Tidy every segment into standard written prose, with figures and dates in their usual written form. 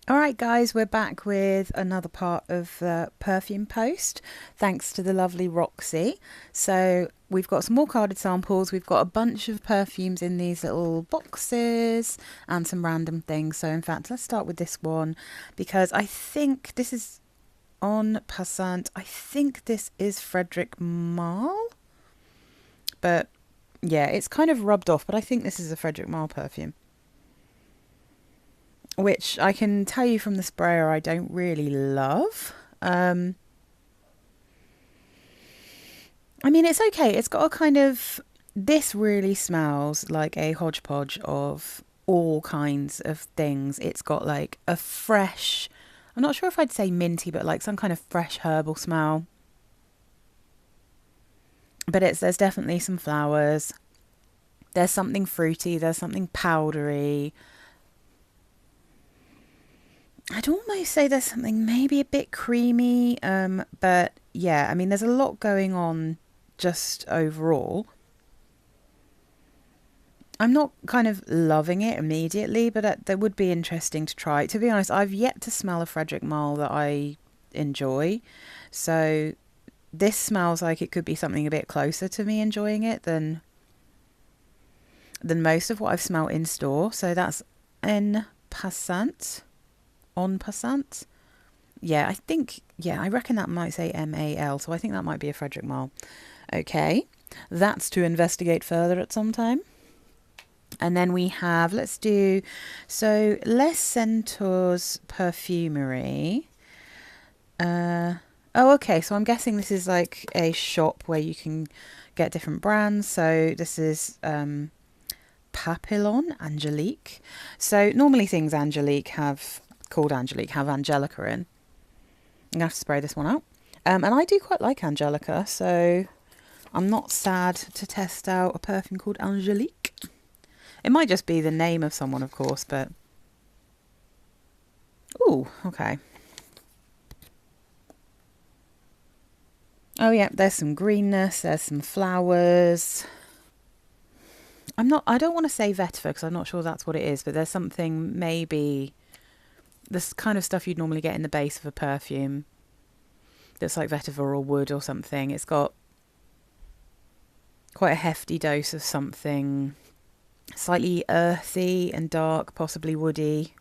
Alright guys, we're back with another part of the Perfume Post, thanks to the lovely Roxy. So we've got some more carded samples, we've got a bunch of perfumes in these little boxes and some random things. So in fact, let's start with this one because I think this is En Passant. I think this is Frederic Malle, but yeah, it's kind of rubbed off, but I think this is a Frederic Malle perfume. Which I can tell you from the sprayer I don't really love. I mean, it's okay. It's got a kind of... This really smells like a hodgepodge of all kinds of things. It's got like a fresh... I'm not sure if I'd say minty, but like some kind of fresh herbal smell. But there's definitely some flowers. There's something fruity. There's something powdery. I'd almost say there's something maybe a bit creamy, but yeah, I mean, there's a lot going on just overall. I'm not kind of loving it immediately, but that would be interesting to try. To be honest, I've yet to smell a Frederic Malle that I enjoy, so this smells like it could be something a bit closer to me enjoying it than most of what I've smelled in store. So that's En Passant. En Passant. Yeah, I reckon that might say M-A-L, so I think that might be a Frederic Malle. Okay, that's to investigate further at some time. And then we have, let's do, so Les Centaurs Perfumery. Oh, okay, so I'm guessing this is like a shop where you can get different brands. So this is Papilon Angelique. So normally things called Angelique have Angelica in. I'm going to have to spray this one out. And I do quite like Angelica, so I'm not sad to test out a perfume called Angelique. It might just be the name of someone, of course, but... Ooh, okay. Oh yeah, there's some greenness, there's some flowers. I don't want to say vetiver because I'm not sure that's what it is, but there's something maybe... This kind of stuff you'd normally get in the base of a perfume that's like vetiver or wood or something. It's got quite a hefty dose of something slightly earthy and dark, possibly woody.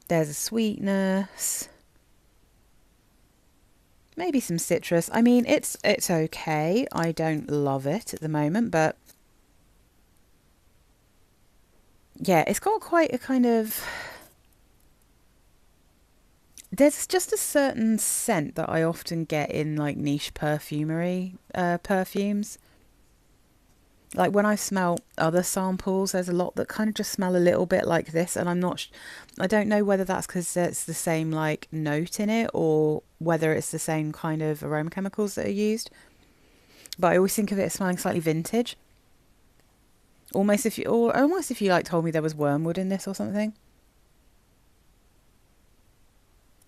There's a sweetness. Maybe some citrus. I mean, it's okay. I don't love it at the moment, but yeah, it's got quite a kind of... There's just a certain scent that I often get in like niche perfumery perfumes. Like when I smell other samples, there's a lot that kind of just smell a little bit like this, and I don't know whether that's because it's the same like note in it or whether it's the same kind of aroma chemicals that are used. But I always think of it as smelling slightly vintage. Almost if you like told me there was wormwood in this or something.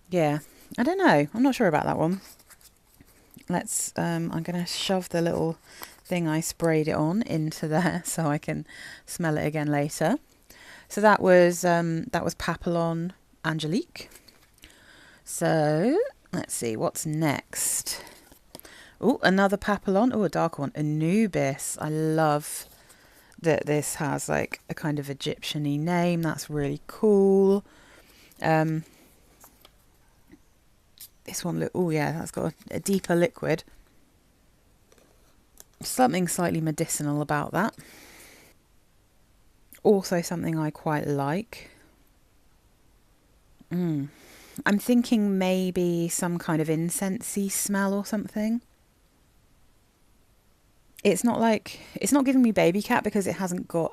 Yeah, I don't know. I'm not sure about that one. Let's, I'm going to shove the little thing I sprayed it on into there so I can smell it again later. So that was Papilon Angelique. So let's see what's next. Oh, another Papilon. Oh, a dark one. Anubis. I love that this has like a kind of Egyptian-y name. That's really cool. This one, look, oh yeah, that's got a deeper liquid. Something slightly medicinal about that. Also something I quite like. I'm thinking maybe some kind of incensey smell or something. It's not giving me baby cat because it hasn't got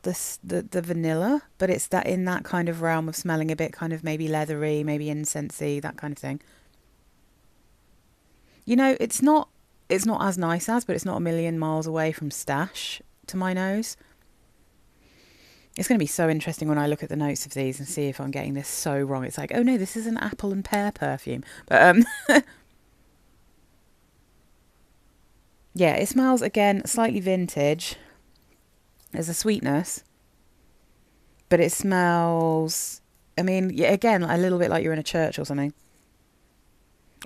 this the vanilla, but it's that in that kind of realm of smelling a bit kind of maybe leathery, maybe incensey, that kind of thing. You know, it's not as nice as, but it's not a million miles away from Stash to my nose. It's going to be so interesting when I look at the notes of these and see if I'm getting this so wrong. It's like, oh no, this is an apple and pear perfume. But yeah, it smells again slightly vintage. There's a sweetness. But it smells, I mean, yeah, again, a little bit like you're in a church or something.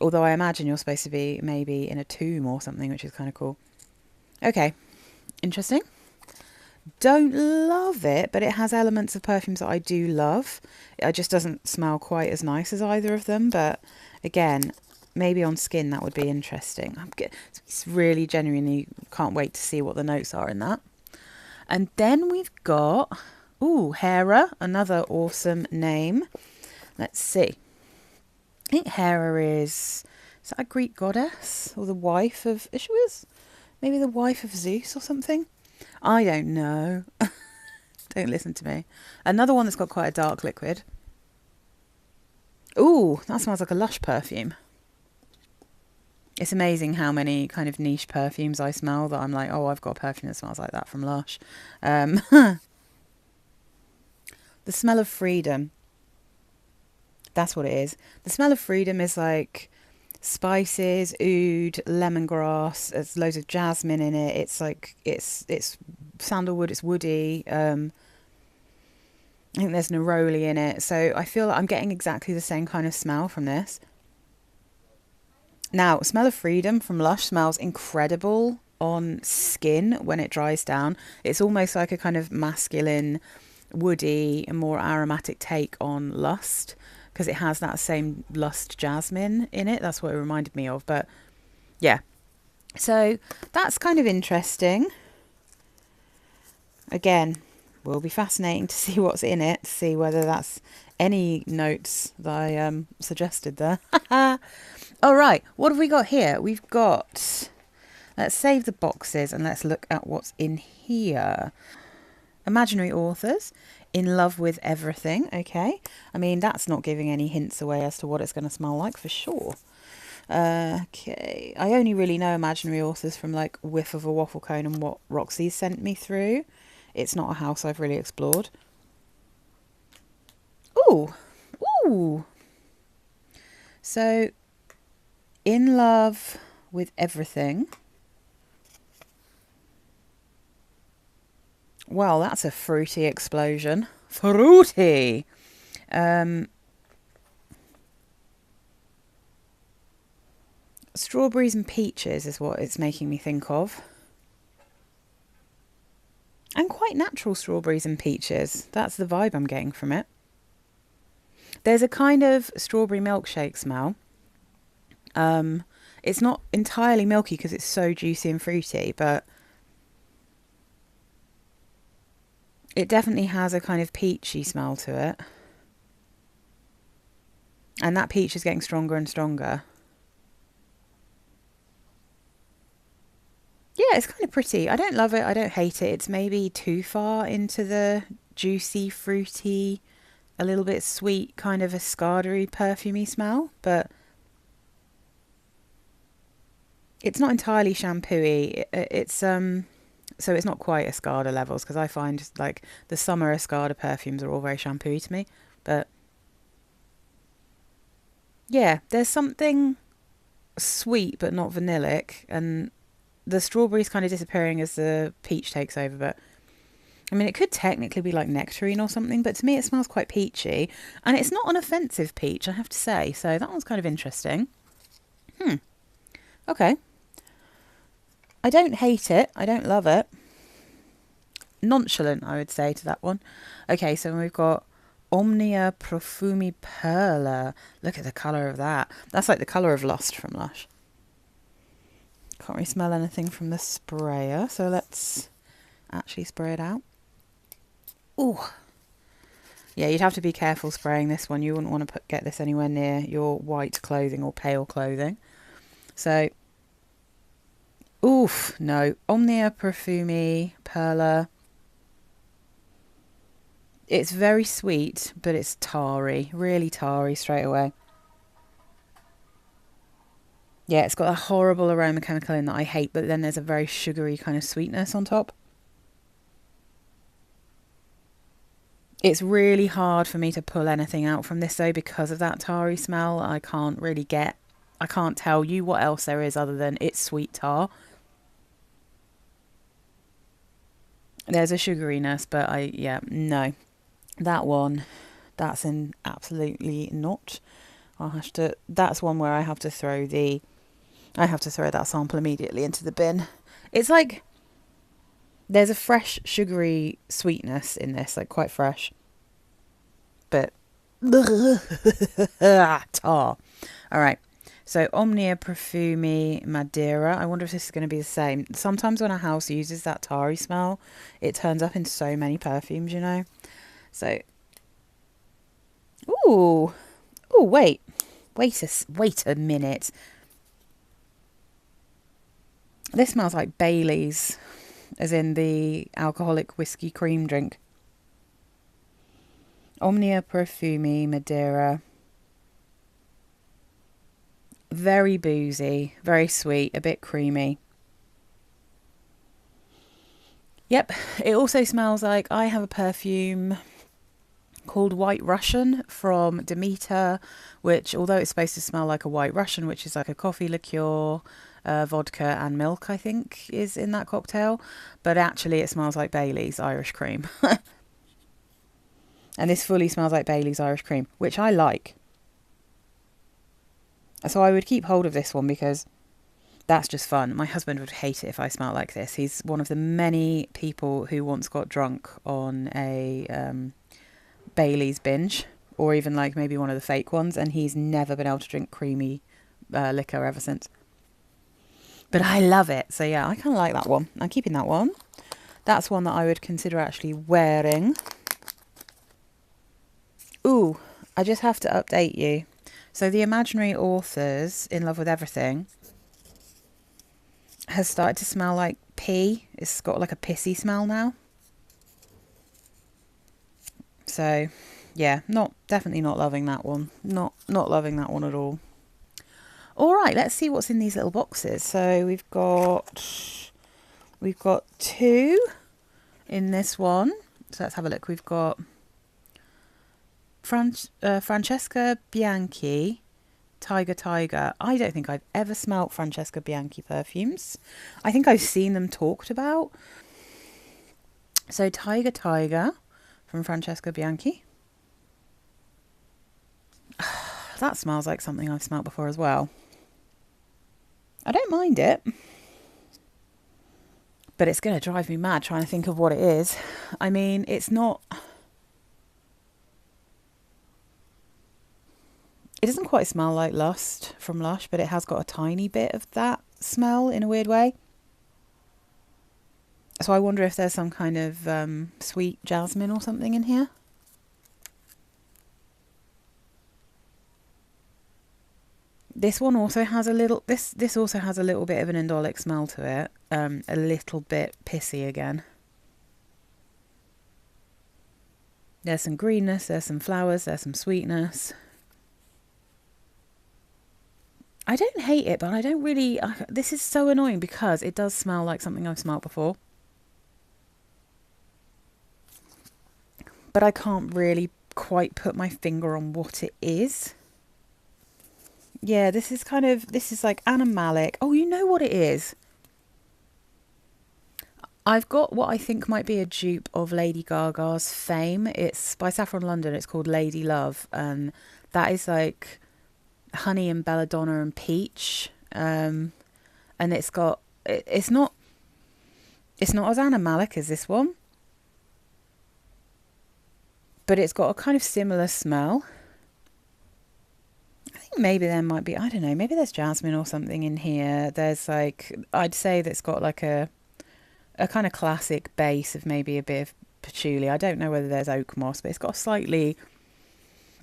Although I imagine you're supposed to be maybe in a tomb or something, which is kind of cool. Okay, interesting. Don't love it, but it has elements of perfumes that I do love. It just doesn't smell quite as nice as either of them. But again, maybe on skin that would be interesting. It's really genuinely can't wait to see what the notes are in that. And then we've got, ooh, Hera, another awesome name. Let's see. I think Hera is that a Greek goddess? Or the wife of, is she was? Maybe the wife of Zeus or something? I don't know. Don't listen to me. Another one that's got quite a dark liquid. Ooh, that smells like a Lush perfume. It's amazing how many kind of niche perfumes I smell that I'm like, oh, I've got a perfume that smells like that from Lush. The smell of freedom. That's what it is. The smell of freedom is like spices, oud, lemongrass. There's loads of jasmine in it. It's like it's sandalwood. It's woody. I think there's neroli in it. So I feel like I'm getting exactly the same kind of smell from this. Now, smell of freedom from Lush smells incredible on skin when it dries down. It's almost like a kind of masculine, woody, and more aromatic take on Lust, because it has that same Lust jasmine in it. That's what it reminded me of. But yeah, so that's kind of interesting. Again, will be fascinating to see what's in it, to see whether that's any notes that I suggested there. All right, what have we got here? We've got, let's save the boxes and let's look at what's in here. Imaginary authors, in love with everything. Okay, I mean, that's not giving any hints away as to what it's going to smell like for sure. Okay, I only really know imaginary authors from like Whiff of a Waffle Cone and what Roxy sent me through. It's not a house I've really explored. Ooh, ooh. So, in love with everything. Well, that's a fruity explosion. Fruity! Strawberries and peaches is what it's making me think of. And quite natural strawberries and peaches. That's the vibe I'm getting from it. There's a kind of strawberry milkshake smell. It's not entirely milky because it's so juicy and fruity, but it definitely has a kind of peachy smell to it. And that peach is getting stronger and stronger. Yeah, it's kind of pretty. I don't love it. I don't hate it. It's maybe too far into the juicy, fruity, a little bit sweet, kind of a Escadery perfumey smell, but it's not entirely shampooey. It's so it's not quite Escada levels, because I find like the summer Escada perfumes are all very shampooey to me. But yeah, there's something sweet but not vanillic, and the strawberry's kind of disappearing as the peach takes over. But I mean, it could technically be like nectarine or something, but to me it smells quite peachy, and it's not an offensive peach, I have to say. So that one's kind of interesting. Okay. I don't hate it. I don't love it. Nonchalant, I would say, to that one. Okay, so we've got Omnia Proffumi Perla. Look at the colour of that. That's like the colour of Lust from Lush. Can't really smell anything from the sprayer, so let's actually spray it out. Ooh. Yeah, you'd have to be careful spraying this one. You wouldn't want to get this anywhere near your white clothing or pale clothing. So, oof, no. Omnia Perfumey Perla. It's very sweet, but it's tarry. Really tarry straight away. Yeah, it's got a horrible aroma chemical in that I hate, but then there's a very sugary kind of sweetness on top. It's really hard for me to pull anything out from this though, because of that tarry smell. I can't tell you what else there is other than it's sweet tar. There's a sugariness, but no. That one, that's an absolutely not. That's one where I have to throw that sample immediately into the bin. It's like, there's a fresh sugary sweetness in this, like quite fresh. But, tar. Alright, so Omnia, Perfumey, Madira. I wonder if this is going to be the same. Sometimes when a house uses that tarry smell, it turns up in so many perfumes, you know. So, ooh, wait a minute. This smells like Bailey's, as in the alcoholic whiskey cream drink. Omnia, Perfumey, Madira. Very boozy, very sweet, a bit creamy. Yep, it also smells like, I have a perfume called White Russian from Demeter, which, although it's supposed to smell like a White Russian, which is like a coffee liqueur, vodka and milk, I think, is in that cocktail, but actually it smells like Bailey's Irish cream. And this fully smells like Bailey's Irish cream, which I like. So I would keep hold of this one because that's just fun. My husband would hate it if I smelled like this. He's one of the many people who once got drunk on a Bailey's binge, or even like maybe one of the fake ones, and he's never been able to drink creamy liquor ever since. But I love it. So yeah, I kind of like that one. I'm keeping that one. That's one that I would consider actually wearing. Ooh, I just have to update you. So the Imaginary Authors In Love With Everything has started to smell like pee. It's got like a pissy smell now. So yeah, definitely not loving that one. Not loving that one at all. All right, let's see what's in these little boxes. So we've got 2 in this one. So let's have a look. We've got Francesca Bianke, Tiger. I don't think I've ever smelt Francesca Bianke perfumes. I think I've seen them talked about. So Tiger from Francesca Bianke. That smells like something I've smelt before as well. I don't mind it, but it's going to drive me mad trying to think of what it is. I mean, it's not... It doesn't quite smell like Lust from Lush, but it has got a tiny bit of that smell in a weird way. So I wonder if there's some kind of sweet jasmine or something in here. This one also has a little... This also has a little bit of an indolic smell to it. A little bit pissy again. There's some greenness, there's some flowers, there's some sweetness. I don't hate it, but I don't really... this is so annoying because it does smell like something I've smelt before. But I can't really quite put my finger on what it is. Yeah, this is like animalic. Oh, you know what it is? I've got what I think might be a dupe of Lady Gaga's Fame. It's by Saffron London. It's called Lady Love. And that is like honey and belladonna and peach. And it's got... It's not as animalic as this one. But it's got a kind of similar smell. I think maybe there might be... I don't know. Maybe there's jasmine or something in here. There's like... I'd say that's got like a kind of classic base of maybe a bit of patchouli. I don't know whether there's oak moss, but it's got a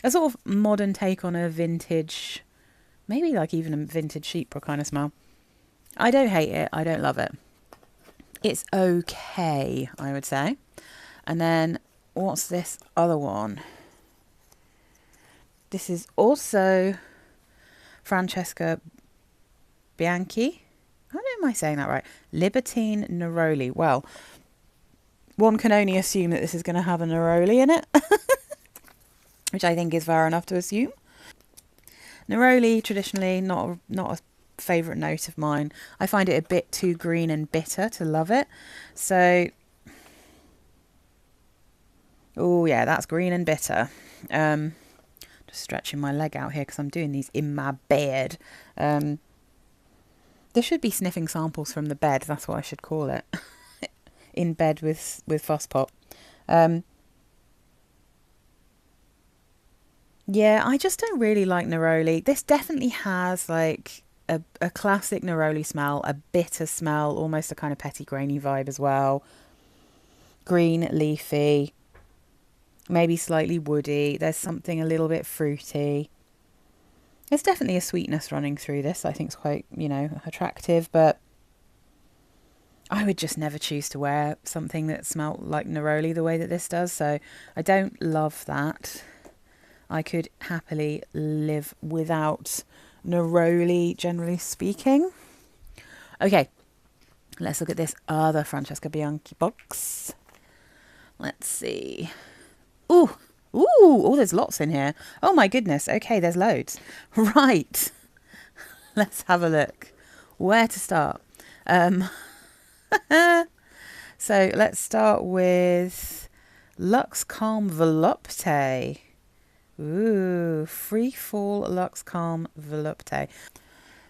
sort of modern take on a vintage, maybe like even a vintage sheep kind of smell. I don't hate it. I don't love it. It's okay, I would say. And then what's this other one? This is also Francesca Bianke. I don't know, am I saying that right? Libertine Naroli. Well, one can only assume that this is going to have a Naroli in it, which I think is fair enough to assume. Neroli, traditionally not a favourite note of mine. I find it a bit too green and bitter to love it. So Oh yeah, that's green and bitter. Just stretching my leg out here because I'm doing these in my bed. There should be sniffing samples from the bed. That's what I should call it. In bed with Fuss Pop. Yeah, I just don't really like Naroli. This definitely has like a classic Naroli smell, a bitter smell, almost a kind of petty grainy vibe as well. Green, leafy, maybe slightly woody. There's something a little bit fruity. There's definitely a sweetness running through this. I think it's quite, you know, attractive, but I would just never choose to wear something that smelled like Naroli the way that this does. So I don't love that. I could happily live without Naroli, generally speaking. Okay, let's look at this other Francesca Bianche box. Let's see. Ooh, oh, there's lots in here. Oh my goodness. Okay, there's loads. Right. Let's have a look. Where to start? So let's start with Lux Calm Volupe. Ooh, Free Fall Lux Calm Volupe.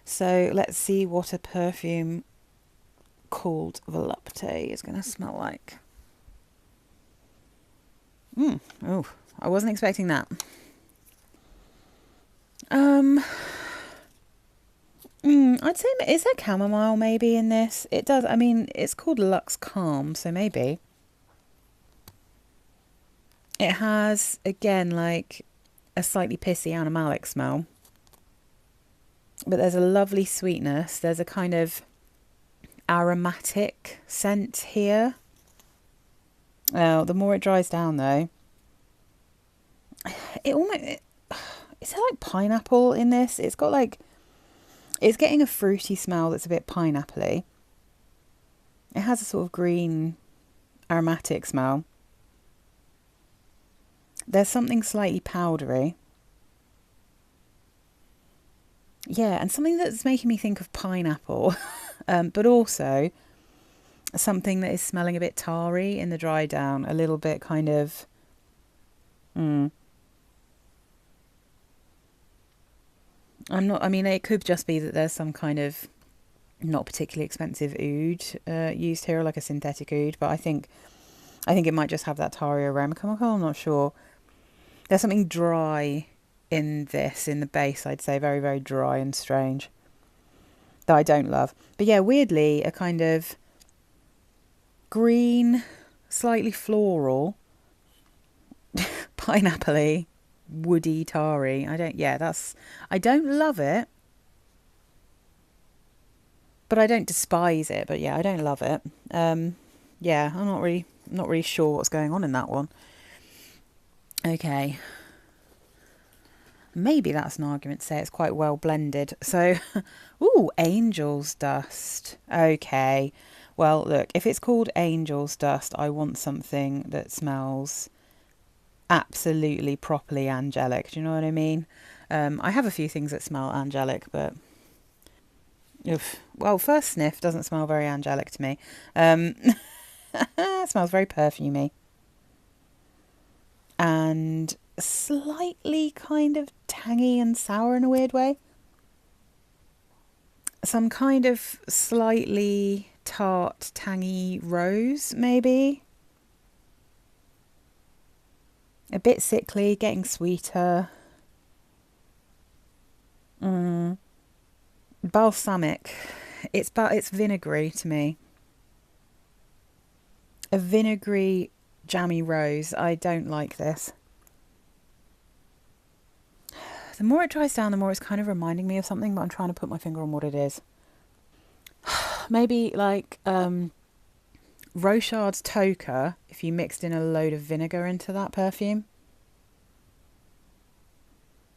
So let's see what a perfume called Volupe is going to smell like. Oh, I wasn't expecting that. I'd say, is there chamomile maybe in this? It does, I mean, it's called Lux Calm, so maybe. It has, again, like a slightly pissy animalic smell. But there's a lovely sweetness. There's a kind of aromatic scent here. Oh, the more it dries down though, it almost, is there like pineapple in this? It's got like, it's getting a fruity smell that's a bit pineapple-y. It has a sort of green aromatic smell. There's something slightly powdery. Yeah, and something that's making me think of pineapple, but also something that is smelling a bit tarry in the dry down, a little bit kind of... I mean, it could just be that there's some kind of not particularly expensive oud used here, like a synthetic oud, but I think it might just have that tarry aroma. I'm not sure. There's something dry in this, in the base, I'd say, very, very dry and strange, that I don't love. But yeah, weirdly, a kind of green, slightly floral, pineapple-y, woody, tarry. I don't love it, but I don't despise it. But yeah, I don't love it. Yeah, I'm not really sure what's going on in that one. Okay. Maybe that's an argument to say it's quite well blended. So, ooh, Angel's Dust. Okay. Well, look, if it's called Angel's Dust, I want something that smells absolutely properly angelic. Do you know what I mean? I have a few things that smell angelic, but... Oof. Well, first sniff doesn't smell very angelic to me. It smells very perfumey. And slightly kind of tangy and sour in a weird way. Some kind of slightly tart, tangy rose, maybe. A bit sickly, getting sweeter. Balsamic. It's vinegary to me. A vinegary, jammy rose. I don't like this. The more it dries down, the more it's kind of reminding me of something, but I'm trying to put my finger on what it is. Maybe like Rochard's Toka, if you mixed in a load of vinegar into that perfume.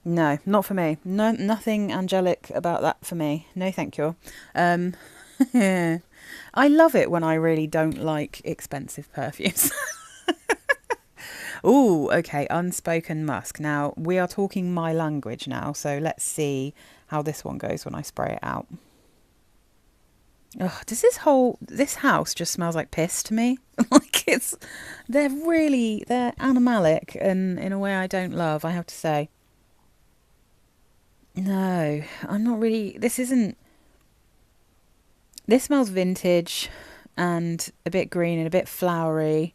No, not for me. No, nothing angelic about that for me. No, thank you. I love it when I really don't like expensive perfumes. Ooh, okay, Unspoken Musk. Now, we are talking my language now, so let's see how this one goes when I spray it out. Oh, does this house just smells like piss to me? They're animalic and in a way I don't love, I have to say. No, I'm not really, this smells vintage and a bit green and a bit flowery.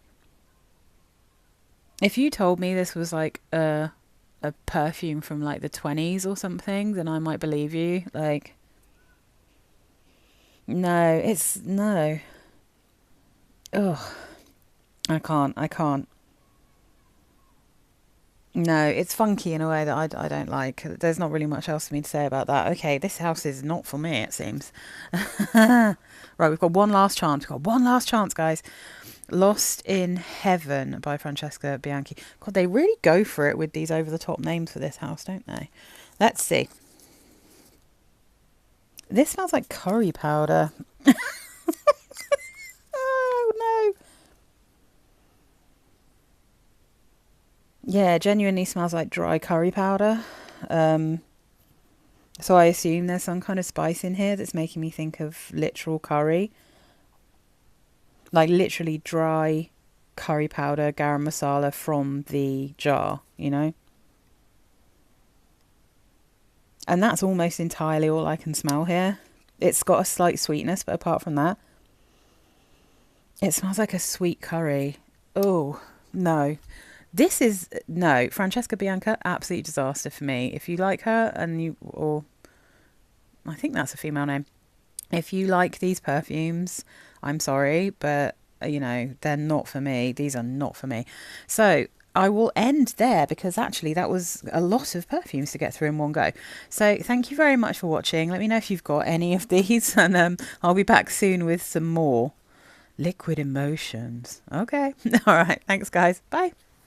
If you told me this was like a perfume from like the 20s or something, then I might believe you. Like, no, it's no. Ugh, I can't. No, it's funky in a way that I don't like. There's not really much else for me to say about that. Okay, this house is not for me, it seems. Right, we've got one last chance. We've got one last chance, guys. Lost in Heaven by Francesca Bianke. God, they really go for it with these over-the-top names for this house, don't they? Let's see. This smells like curry powder. Oh, no. Yeah, genuinely smells like dry curry powder. So I assume there's some kind of spice in here that's making me think of literal curry. Like literally dry curry powder, garam masala from the jar, you know? And that's almost entirely all I can smell here. It's got a slight sweetness, but apart from that, it smells like a sweet curry. Oh, no. No, Francesca Bianca, absolute disaster for me. If you like her or I think that's a female name. If you like these perfumes, I'm sorry, but they're not for me. These are not for me. So I will end there because actually that was a lot of perfumes to get through in one go. So thank you very much for watching. Let me know if you've got any of these and I'll be back soon with some more Liquid Emotions. Okay. All right. Thanks, guys. Bye.